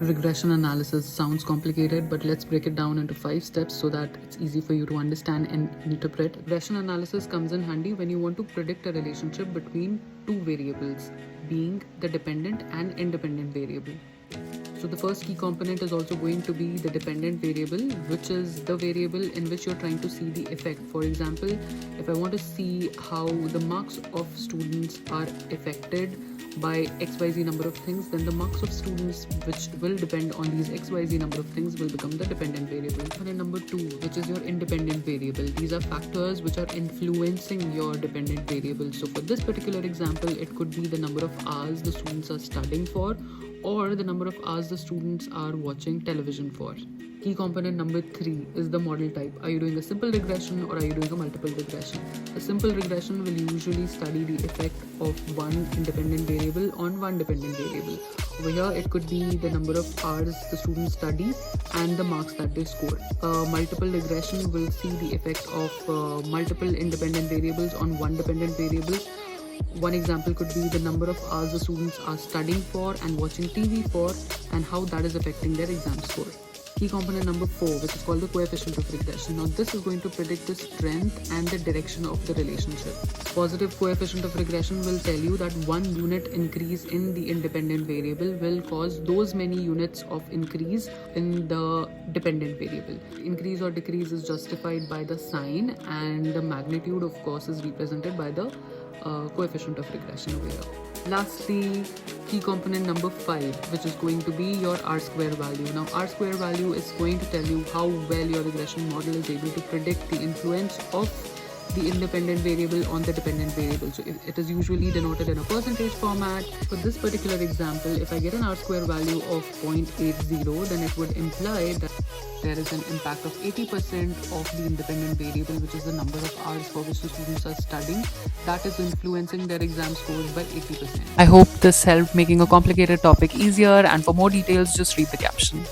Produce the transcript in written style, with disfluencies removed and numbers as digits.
Regression analysis sounds complicated, but let's break it down into 5 steps so that it's easy for you to understand and interpret. Regression analysis comes in handy when you want to predict a relationship between two variables, being the dependent and independent variable. So the first key component is also going to be the dependent variable, which is the variable in which you're trying to see the effect. For example, if I want to see how the marks of students are affected by XYZ number of things, then the marks of students which will depend on these XYZ number of things will become the dependent variable. And number 2, which is your independent variable. These are factors which are influencing your dependent variable. So for this particular example, it could be the number of hours the students are studying for, or the number of hours the students are watching television for. Key component number 3 is the model type. Are you doing a simple regression or are you doing a multiple regression? A simple regression will usually study the effect of one independent variable on one dependent variable. Over here, it could be the number of hours the students study and the marks that they score. A multiple regression will see the effect of multiple independent variables on one dependent variable. One example could be the number of hours the students are studying for and watching TV for, and how that is affecting their exam score. Key component number 4, which is called the coefficient of regression. Now this is going to predict the strength and the direction of the relationship. Positive coefficient of regression will tell you that 1 unit increase in the independent variable will cause those many units of increase in the dependent variable. Increase or decrease is justified by the sign, and the magnitude of course is represented by the coefficient of regression over here. Lastly, key component number 5, which is going to be your R-square value. Now R-square value is going to tell you how well your regression model is able to predict the influence of the independent variable on the dependent variable. So it is usually denoted in a percentage format. For this particular example, if I get an R-square value of 0.80, then it would imply that there is an impact of 80% of the independent variable, which is the number of hours for which the students are studying, that is influencing their exam scores by 80%. I hope this helped making a complicated topic easier, and for more details, just read the caption.